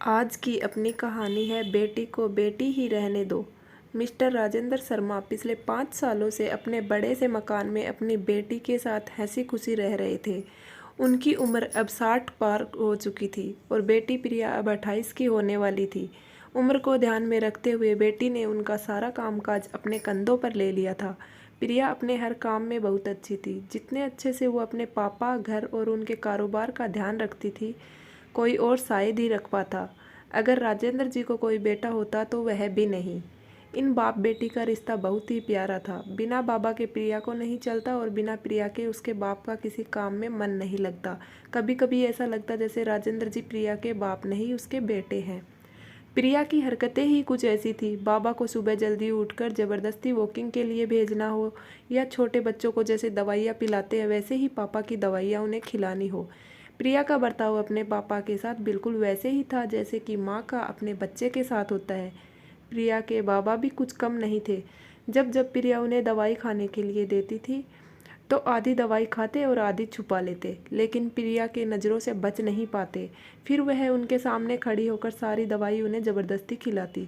आज की अपनी कहानी है बेटी को बेटी ही रहने दो। मिस्टर राजेंद्र शर्मा पिछले 5 सालों से अपने बड़े से मकान में अपनी बेटी के साथ हंसी खुशी रह रहे थे। उनकी उम्र अब 60 पार हो चुकी थी और बेटी प्रिया अब 28 की होने वाली थी। उम्र को ध्यान में रखते हुए बेटी ने उनका सारा कामकाज अपने कंधों पर ले लिया था। प्रिया अपने हर काम में बहुत अच्छी थी। जितने अच्छे से वो अपने पापा, घर और उनके कारोबार का ध्यान रखती थी, कोई और शायद ही रख पाता। अगर राजेंद्र जी को कोई बेटा होता तो वह भी नहीं। इन बाप बेटी का रिश्ता बहुत ही प्यारा था। बिना बाबा के प्रिया को नहीं चलता और बिना प्रिया के उसके बाप का किसी काम में मन नहीं लगता। कभी कभी ऐसा लगता जैसे राजेंद्र जी प्रिया के बाप नहीं, उसके बेटे हैं। प्रिया की हरकतें ही कुछ ऐसी थी। बाबा को सुबह जल्दी उठकर ज़बरदस्ती वॉकिंग के लिए भेजना हो, या छोटे बच्चों को जैसे दवाइयाँ पिलाते हैं वैसे ही पापा की दवाइयाँ उन्हें खिलानी हो। प्रिया का बर्ताव अपने पापा के साथ बिल्कुल वैसे ही था जैसे कि माँ का अपने बच्चे के साथ होता है। प्रिया के बाबा भी कुछ कम नहीं थे। जब जब प्रिया उन्हें दवाई खाने के लिए देती थी तो आधी दवाई खाते और आधी छुपा लेते, लेकिन प्रिया के नज़रों से बच नहीं पाते। फिर वह उनके सामने खड़ी होकर सारी दवाई उन्हें ज़बरदस्ती खिलाती।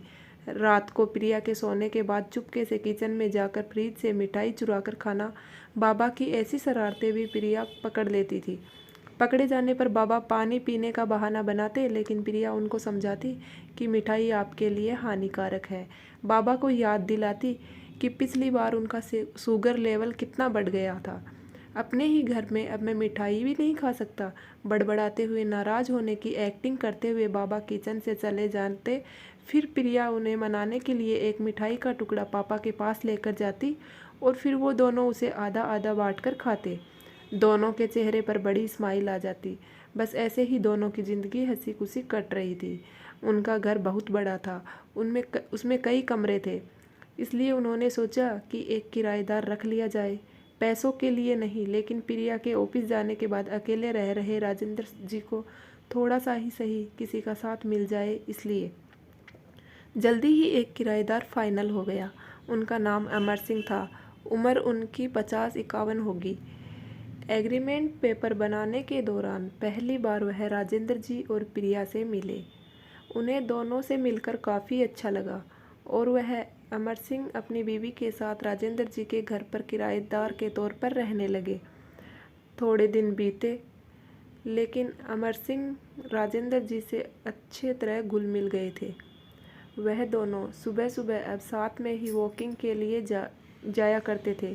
रात को प्रिया के सोने के बाद चुपके से किचन में जाकर फ्रिज से मिठाई चुरा कर खाना। बाबा की ऐसी शरारतें भी प्रिया पकड़ लेती थी। पकड़े जाने पर बाबा पानी पीने का बहाना बनाते, लेकिन प्रिया उनको समझाती कि मिठाई आपके लिए हानिकारक है। बाबा को याद दिलाती कि पिछली बार उनका शुगर लेवल कितना बढ़ गया था। अपने ही घर में अब मैं मिठाई भी नहीं खा सकता। बड़बड़ाते हुए, नाराज होने की एक्टिंग करते हुए बाबा किचन से चले जाते। फिर प्रिया उन्हें मनाने के लिए एक मिठाई का टुकड़ा पापा के पास लेकर जाती और फिर वो दोनों उसे आधा आधा बांट कर खाते। दोनों के चेहरे पर बड़ी स्माइल आ जाती। बस ऐसे ही दोनों की ज़िंदगी हंसी खुशी कट रही थी। उनका घर बहुत बड़ा था। उसमें कई कमरे थे, इसलिए उन्होंने सोचा कि एक किराएदार रख लिया जाए। पैसों के लिए नहीं, लेकिन प्रिया के ऑफिस जाने के बाद अकेले रह रहे राजेंद्र जी को थोड़ा सा ही सही किसी का साथ मिल जाए, इसलिए जल्दी ही एक किराएदार फाइनल हो गया। उनका नाम अमर सिंह था। उम्र उनकी 50-51 होगी। एग्रीमेंट पेपर बनाने के दौरान पहली बार वह राजेंद्र जी और प्रिया से मिले। उन्हें दोनों से मिलकर काफ़ी अच्छा लगा और वह अमर सिंह अपनी बीवी के साथ राजेंद्र जी के घर पर किराएदार के तौर पर रहने लगे। थोड़े दिन बीते, लेकिन अमर सिंह राजेंद्र जी से अच्छे तरह घुल मिल गए थे। वह दोनों सुबह सुबह अब साथ में ही वॉकिंग के लिए जाया करते थे।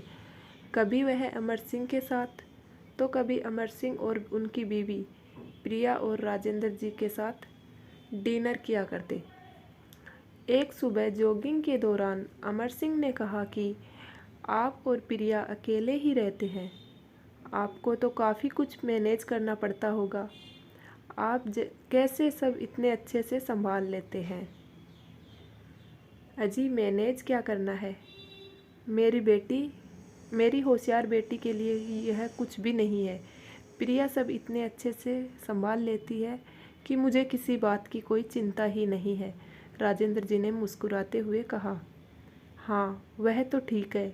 कभी वह अमर सिंह के साथ, तो कभी अमर सिंह और उनकी बीवी प्रिया और राजेंद्र जी के साथ डिनर किया करते। एक सुबह जॉगिंग के दौरान अमर सिंह ने कहा कि आप और प्रिया अकेले ही रहते हैं, आपको तो काफ़ी कुछ मैनेज करना पड़ता होगा। आप कैसे सब इतने अच्छे से संभाल लेते हैं? अजी, मैनेज क्या करना है? मेरी होशियार बेटी के लिए यह कुछ भी नहीं है। प्रिया सब इतने अच्छे से संभाल लेती है कि मुझे किसी बात की कोई चिंता ही नहीं है। राजेंद्र जी ने मुस्कुराते हुए कहा। हाँ, वह तो ठीक है,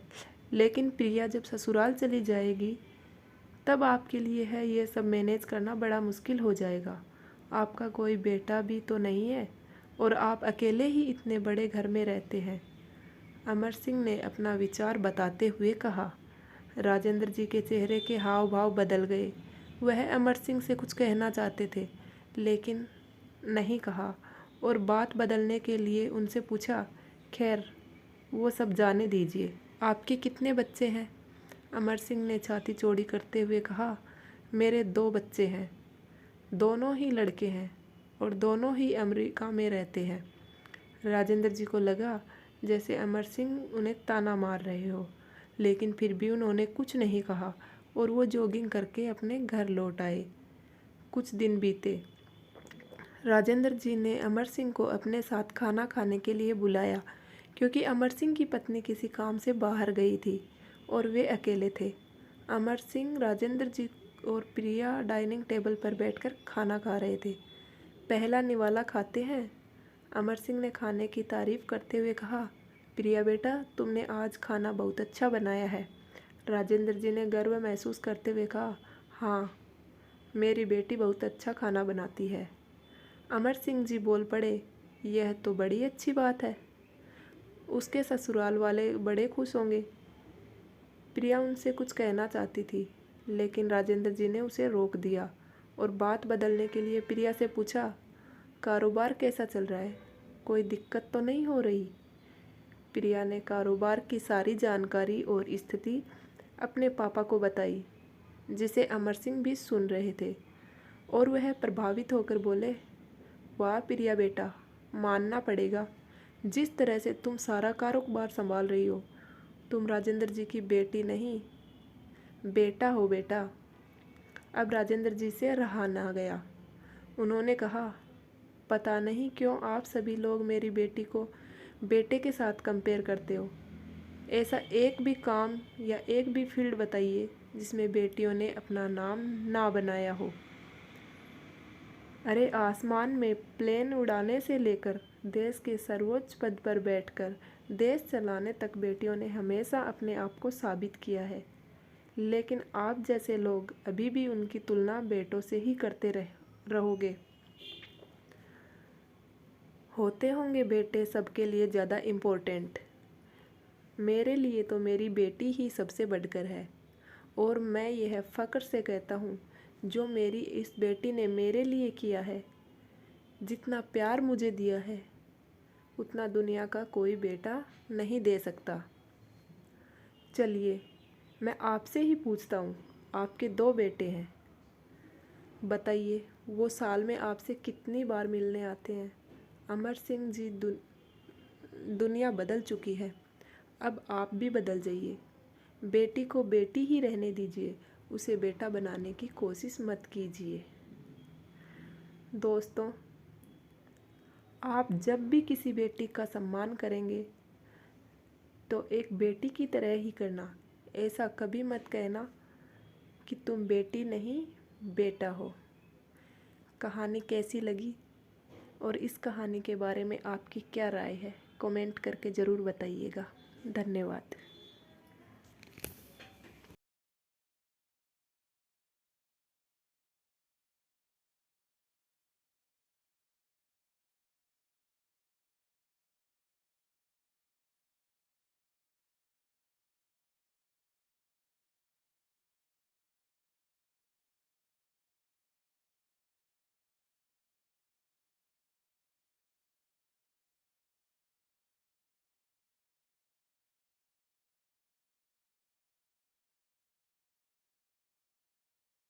लेकिन प्रिया जब ससुराल चली जाएगी तब आपके लिए है ये सब मैनेज करना बड़ा मुश्किल हो जाएगा। आपका कोई बेटा भी तो नहीं है और आप अकेले ही इतने बड़े घर में रहते हैं। अमर सिंह ने अपना विचार बताते हुए कहा। राजेंद्र जी के चेहरे के हाव भाव बदल गए। वह अमर सिंह से कुछ कहना चाहते थे, लेकिन नहीं कहा और बात बदलने के लिए उनसे पूछा, खैर वो सब जाने दीजिए, आपके कितने बच्चे हैं? अमर सिंह ने छाती चौड़ी करते हुए कहा, मेरे 2 बच्चे हैं, दोनों ही लड़के हैं और दोनों ही अमेरिका में रहते हैं। राजेंद्र जी को लगा जैसे अमर सिंह उन्हें ताना मार रहे हो, लेकिन फिर भी उन्होंने कुछ नहीं कहा और वो जॉगिंग करके अपने घर लौट आए। कुछ दिन बीते। राजेंद्र जी ने अमर सिंह को अपने साथ खाना खाने के लिए बुलाया, क्योंकि अमर सिंह की पत्नी किसी काम से बाहर गई थी और वे अकेले थे। अमर सिंह, राजेंद्र जी और प्रिया डाइनिंग टेबल पर बैठकर खाना खा रहे थे। पहला निवाला खाते हैं? अमर सिंह ने खाने की तारीफ करते हुए कहा। प्रिया बेटा, तुमने आज खाना बहुत अच्छा बनाया है। राजेंद्र जी ने गर्व महसूस करते हुए कहा। हाँ, मेरी बेटी बहुत अच्छा खाना बनाती है। अमर सिंह जी बोल पड़े, यह तो बड़ी अच्छी बात है, उसके ससुराल वाले बड़े खुश होंगे। प्रिया उनसे कुछ कहना चाहती थी, लेकिन राजेंद्र जी ने उसे रोक दिया और बात बदलने के लिए प्रिया से पूछा, कारोबार कैसा चल रहा है, कोई दिक्कत तो नहीं हो रही? प्रिया ने कारोबार की सारी जानकारी और स्थिति अपने पापा को बताई, जिसे अमर सिंह भी सुन रहे थे, और वह प्रभावित होकर बोले, वाह प्रिया बेटा, मानना पड़ेगा, जिस तरह से तुम सारा कारोबार संभाल रही हो, तुम राजेंद्र जी की बेटी नहीं, बेटा हो बेटा। अब राजेंद्र जी से रहा ना गया। उन्होंने कहा, पता नहीं क्यों आप सभी लोग मेरी बेटी को बेटे के साथ कंपेयर करते हो। ऐसा एक भी काम या एक भी फील्ड बताइए जिसमें बेटियों ने अपना नाम ना बनाया हो। अरे आसमान में प्लेन उड़ाने से लेकर देश के सर्वोच्च पद पर बैठकर देश चलाने तक बेटियों ने हमेशा अपने आप को साबित किया है, लेकिन आप जैसे लोग अभी भी उनकी तुलना बेटों से ही करते रहोगे। होते होंगे बेटे सबके लिए ज़्यादा इम्पोर्टेंट, मेरे लिए तो मेरी बेटी ही सबसे बढ़कर है, और मैं यह फ़ख्र से कहता हूँ, जो मेरी इस बेटी ने मेरे लिए किया है, जितना प्यार मुझे दिया है, उतना दुनिया का कोई बेटा नहीं दे सकता। चलिए मैं आपसे ही पूछता हूँ, आपके 2 बेटे हैं, बताइए वो साल में आपसे कितनी बार मिलने आते हैं? अमर सिंह जी, दुनिया बदल चुकी है, अब आप भी बदल जाइए। बेटी को बेटी ही रहने दीजिए, उसे बेटा बनाने की कोशिश मत कीजिए। दोस्तों, आप जब भी किसी बेटी का सम्मान करेंगे तो एक बेटी की तरह ही करना। ऐसा कभी मत कहना कि तुम बेटी नहीं बेटा हो। कहानी कैसी लगी और इस कहानी के बारे में आपकी क्या राय है, कमेंट करके ज़रूर बताइएगा। धन्यवाद।